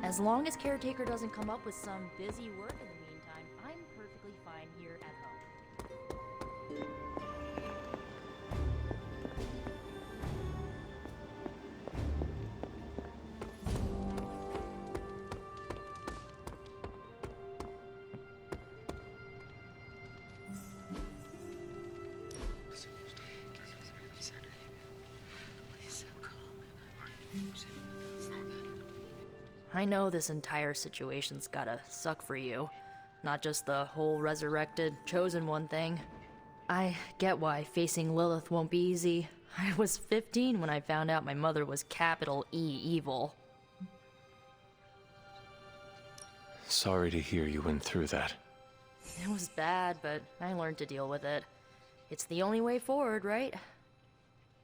As long as Caretaker doesn't come up with some busy work in the meantime, I'm perfectly fine here at home. I know this entire situation's gotta suck for you. Not just the whole resurrected, chosen one thing. I get why facing Lilith won't be easy. I was 15 when I found out my mother was capital E evil. Sorry to hear you went through that. It was bad, but I learned to deal with it. It's the only way forward, right?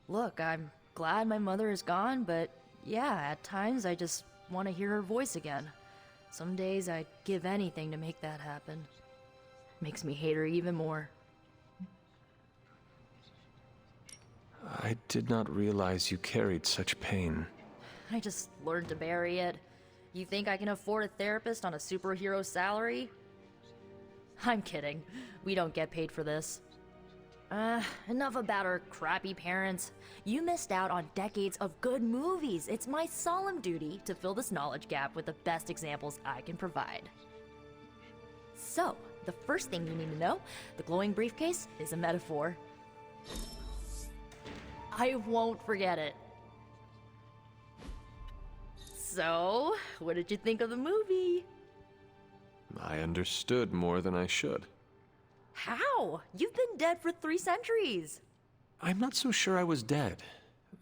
Look, I'm glad my mother is gone, but yeah, at times I just want to hear her voice again. Some days I'd give anything to make that happen. Makes me hate her even more. I did not realize you carried such pain. I just learned to bury it. You think I can afford a therapist on a superhero salary? I'm kidding. We don't get paid for this. Enough about our crappy parents. You missed out on decades of good movies. It's my solemn duty to fill this knowledge gap with the best examples I can provide. So, the first thing you need to know, the glowing briefcase is a metaphor. I won't forget it. So, what did you think of the movie? I understood more than I should. How? You've been dead for 3 centuries. I'm not so sure I was dead.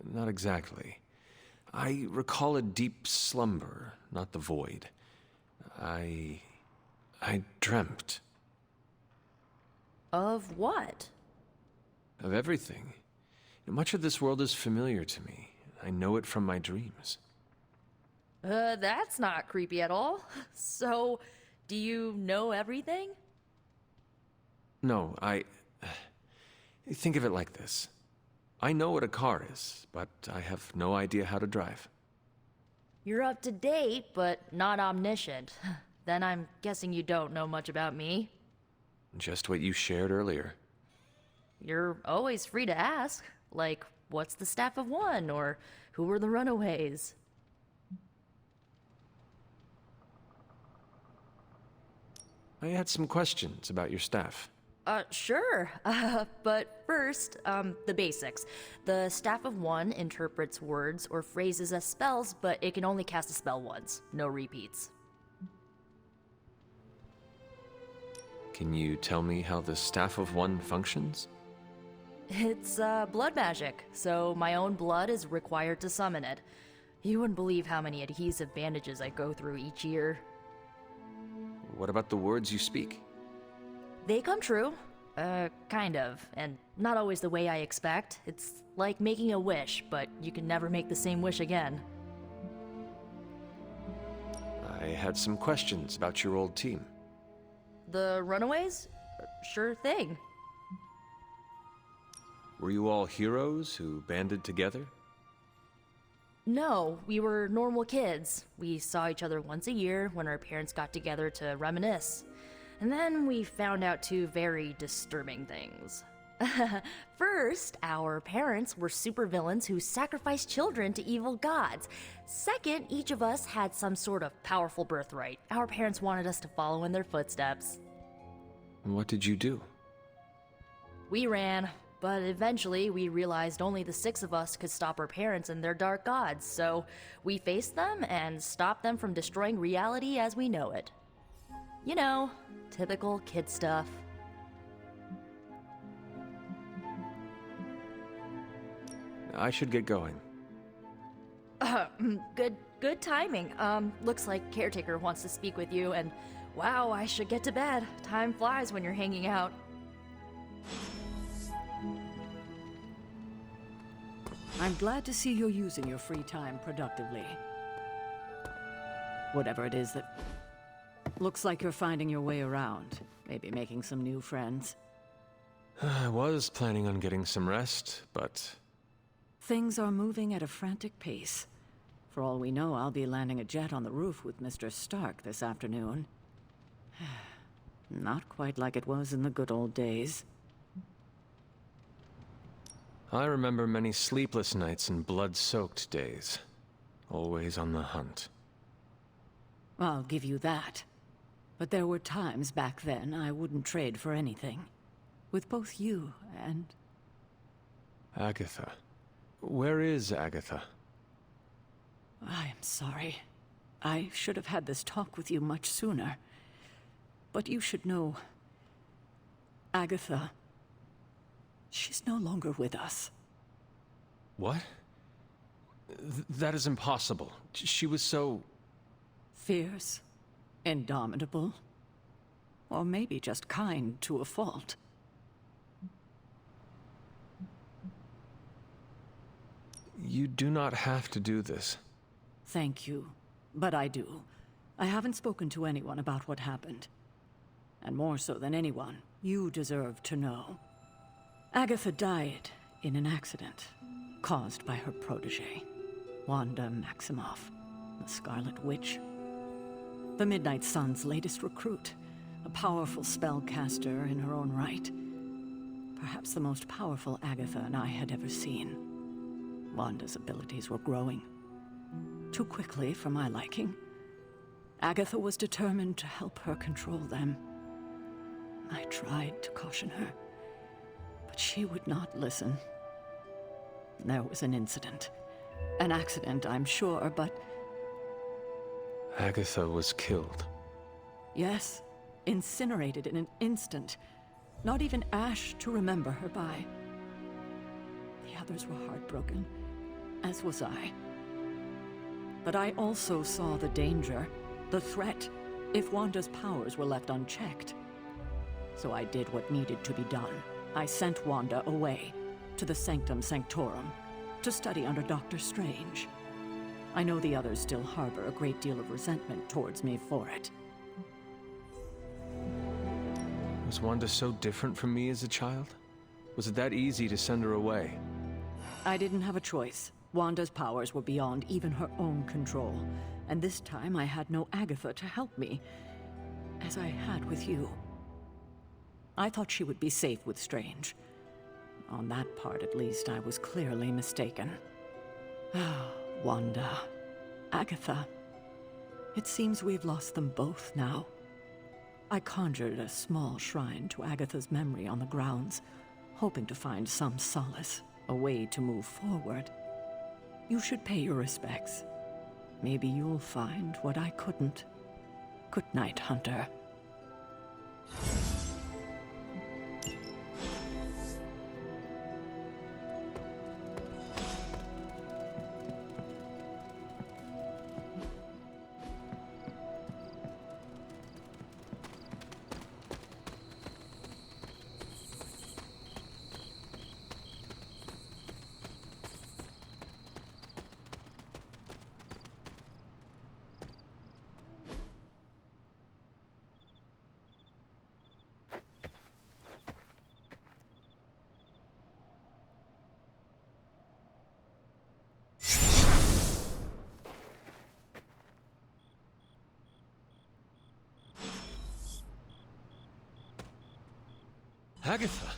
Not exactly. I recall a deep slumber, not the void. I dreamt. Of what? Of everything. Much of this world is familiar to me. I know it from my dreams. That's not creepy at all. So, do you know everything? No, think of it like this. I know what a car is, but I have no idea how to drive. You're up to date, but not omniscient. Then I'm guessing you don't know much about me. Just what you shared earlier. You're always free to ask. Like, what's the Staff of One? Or who were the Runaways? I had some questions about your staff. Sure. But first, the basics. The Staff of One interprets words or phrases as spells, but it can only cast a spell once. No repeats. Can you tell me how the Staff of One functions? It's, blood magic, so my own blood is required to summon it. You wouldn't believe how many adhesive bandages I go through each year. What about the words you speak? They come true. Kind of. And not always the way I expect. It's like making a wish, but you can never make the same wish again. I had some questions about your old team. The Runaways? Sure thing. Were you all heroes who banded together? No, we were normal kids. We saw each other once a year when our parents got together to reminisce. And then we found out 2 very disturbing things. First, our parents were supervillains who sacrificed children to evil gods. Second, each of us had some sort of powerful birthright. Our parents wanted us to follow in their footsteps. What did you do? We ran, but eventually we realized only the 6 of us could stop our parents and their dark gods, so we faced them and stopped them from destroying reality as we know it. You know, typical kid stuff. I should get going. Good timing. Looks like Caretaker wants to speak with you, and wow, I should get to bed. Time flies when you're hanging out. I'm glad to see you're using your free time productively. Whatever it is that... Looks like you're finding your way around. Maybe making some new friends. I was planning on getting some rest, but... Things are moving at a frantic pace. For all we know, I'll be landing a jet on the roof with Mr. Stark this afternoon. Not quite like it was in the good old days. I remember many sleepless nights and blood-soaked days. Always on the hunt. I'll give you that. But there were times back then I wouldn't trade for anything. With both you and... Agatha. Where is Agatha? I am sorry. I should have had this talk with you much sooner. But you should know... Agatha... She's no longer with us. What? That is impossible. She was so... Fierce, indomitable, or maybe just kind to a fault. You do not have to do this. Thank you, but I do. I haven't spoken to anyone about what happened. And more so than anyone, you deserve to know. Agatha died in an accident caused by her protege, Wanda Maximoff, the Scarlet Witch. The Midnight Sun's latest recruit, a powerful spellcaster in her own right. Perhaps the most powerful Agatha and I had ever seen. Wanda's abilities were growing. Too quickly for my liking. Agatha was determined to help her control them. I tried to caution her, but she would not listen. There was an incident. An accident, I'm sure, but... Agatha was killed. Yes, incinerated in an instant. Not even ash to remember her by. The others were heartbroken, as was I. But I also saw the danger, the threat, if Wanda's powers were left unchecked. So I did what needed to be done. I sent Wanda away, to the Sanctum Sanctorum, to study under Doctor Strange. I know the others still harbor a great deal of resentment towards me for it. Was Wanda so different from me as a child? Was it that easy to send her away? I didn't have a choice. Wanda's powers were beyond even her own control. And this time I had no Agatha to help me, as I had with you. I thought she would be safe with Strange. On that part, at least, I was clearly mistaken. Ah, Wanda. Agatha. It seems we've lost them both now. I conjured a small shrine to Agatha's memory on the grounds, hoping to find some solace, a way to move forward. You should pay your respects. Maybe you'll find what I couldn't. Good night, Hunter. Agatha!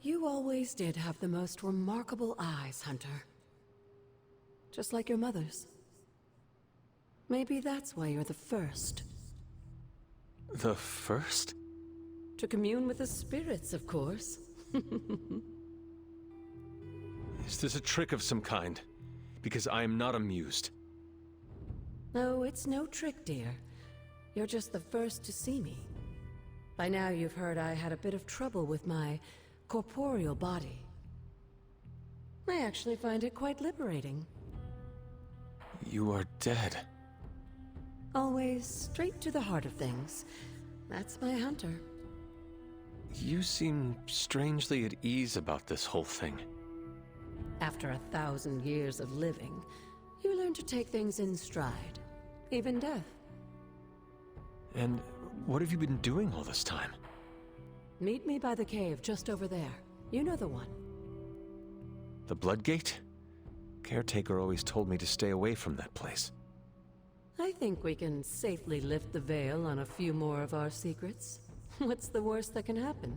You always did have the most remarkable eyes, Hunter. Just like your mother's. Maybe that's why you're the first. The first? To commune with the spirits, of course. Is this a trick of some kind? Because I am not amused. No, it's no trick, dear. You're just the first to see me. By now you've heard I had a bit of trouble with my corporeal body. I actually find it quite liberating. You are dead. Always straight to the heart of things. That's my Hunter. You seem strangely at ease about this whole thing. After 1,000 years of living, you learn to take things in stride. Even death. And what have you been doing all this time? Meet me by the cave just over there. You know the one. The Bloodgate? Caretaker always told me to stay away from that place. I think we can safely lift the veil on a few more of our secrets. What's the worst that can happen?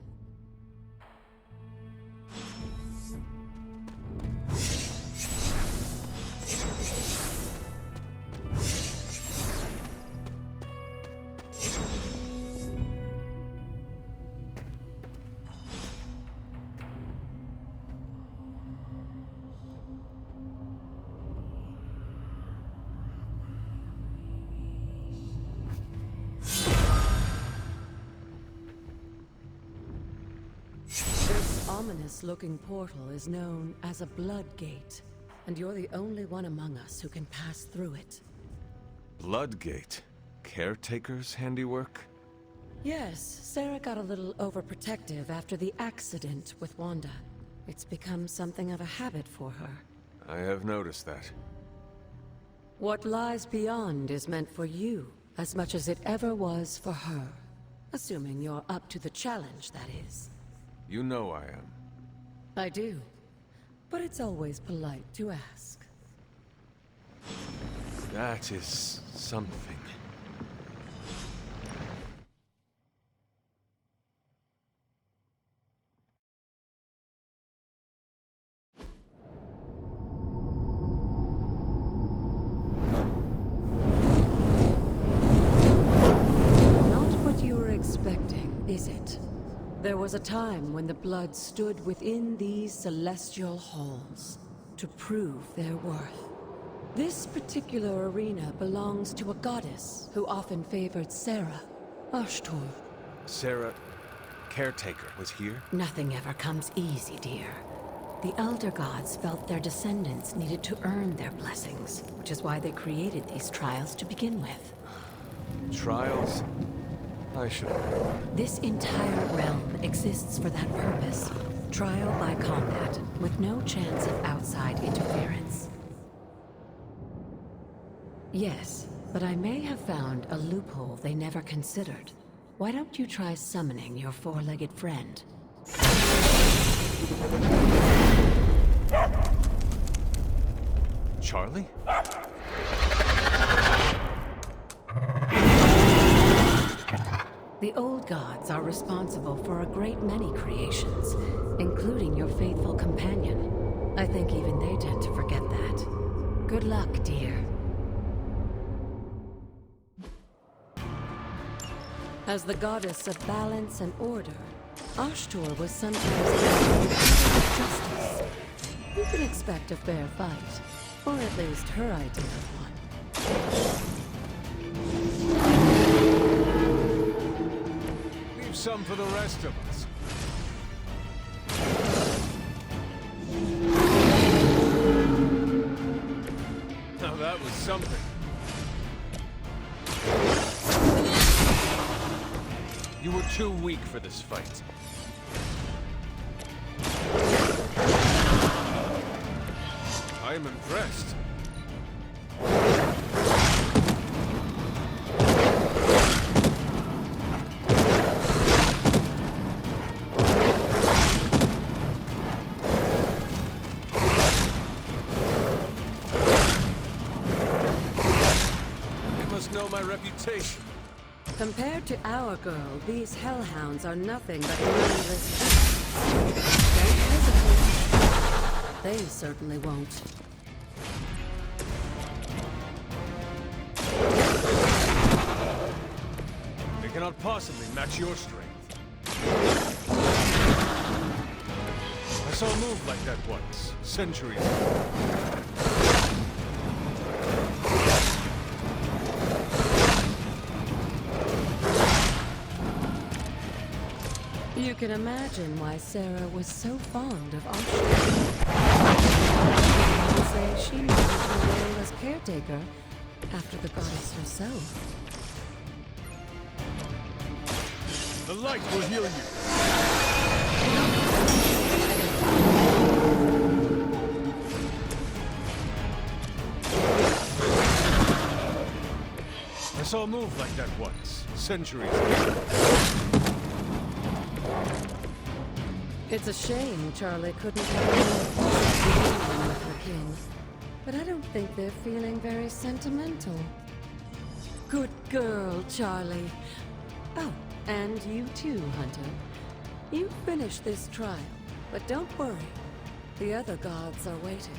This ominous-looking portal is known as a Blood Gate, and you're the only one among us who can pass through it. Bloodgate? Caretaker's handiwork? Yes, Sarah got a little overprotective after the accident with Wanda. It's become something of a habit for her. I have noticed that. What lies beyond is meant for you, as much as it ever was for her. Assuming you're up to the challenge, that is. You know I am. I do. But it's always polite to ask. That is something. Not what you were expecting, is it? There was a time when the Blood stood within these celestial halls to prove their worth. This particular arena belongs to a goddess who often favored Sarah, Ashtor. Sarah, Caretaker, was here? Nothing ever comes easy, dear. The Elder Gods felt their descendants needed to earn their blessings, which is why they created these trials to begin with. Trials? I should have. This entire realm exists for that purpose. Trial by combat, with no chance of outside interference. Yes, but I may have found a loophole they never considered. Why don't you try summoning your four-legged friend? Charlie? The old gods are responsible for a great many creations, including your faithful companion. I think even they tend to forget that. Good luck, dear. As the goddess of balance and order, Ashtor was sometimes called justice. You can expect a fair fight, or at least her idea of one. Leave some for the rest of us. Now that was something. You were too weak for this fight. I'm impressed. You must know my reputation. Compared to our girl, these hellhounds are nothing but mindless beasts. Don't hesitate. They certainly won't. They cannot possibly match your strength. I saw a move like that once, centuries ago. You can imagine why Sarah was so fond of Ashton. People say she made her role as caretaker after the goddess herself. The light will heal you. I saw a move like that once, centuries ago. It's a shame Charlie couldn't have more with her kin. but I don't think they're feeling very sentimental. Good girl, Charlie. Oh, and you too, Hunter. You finished this trial, but don't worry. The other gods are waiting.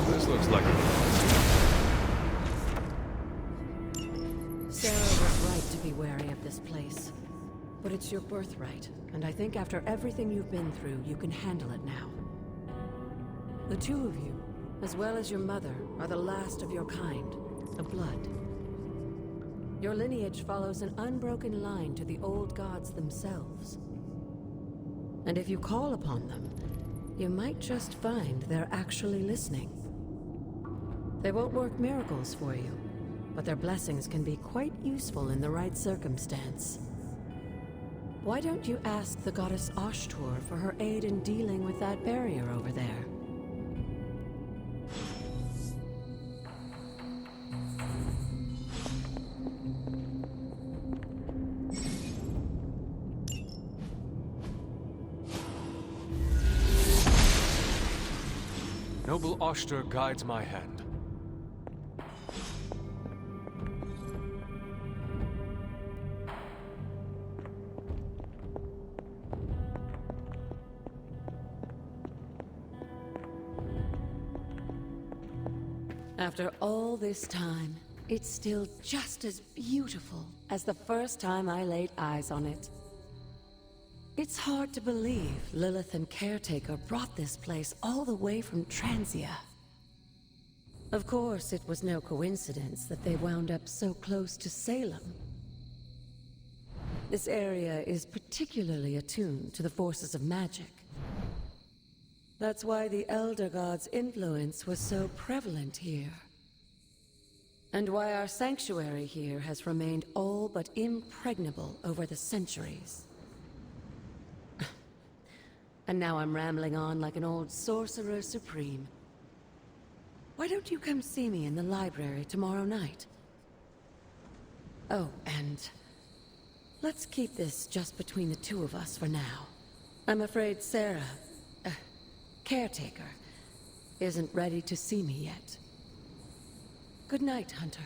This looks like Sarah was right to be wary of this place. But it's your birthright, and I think after everything you've been through, you can handle it now. The two of you, as well as your mother, are the last of your kind, of blood. Your lineage follows an unbroken line to the old gods themselves. And if you call upon them, you might just find they're actually listening. They won't work miracles for you, but their blessings can be quite useful in the right circumstance. Why don't you ask the goddess Ashtur for her aid in dealing with that barrier over there? Noble Ashtur guides my hand. After all this time, it's still just as beautiful as the first time I laid eyes on it. It's hard to believe Lilith and Caretaker brought this place all the way from Transia. Of course, it was no coincidence that they wound up so close to Salem. This area is particularly attuned to the forces of magic. That's why the Elder God's influence was so prevalent here. And why our sanctuary here has remained all but impregnable over the centuries. And now I'm rambling on like an old sorcerer supreme. Why don't you come see me in the library tomorrow night? Oh, and let's keep this just between the two of us for now. I'm afraid Sarah, Caretaker, isn't ready to see me yet. Good night, Hunter.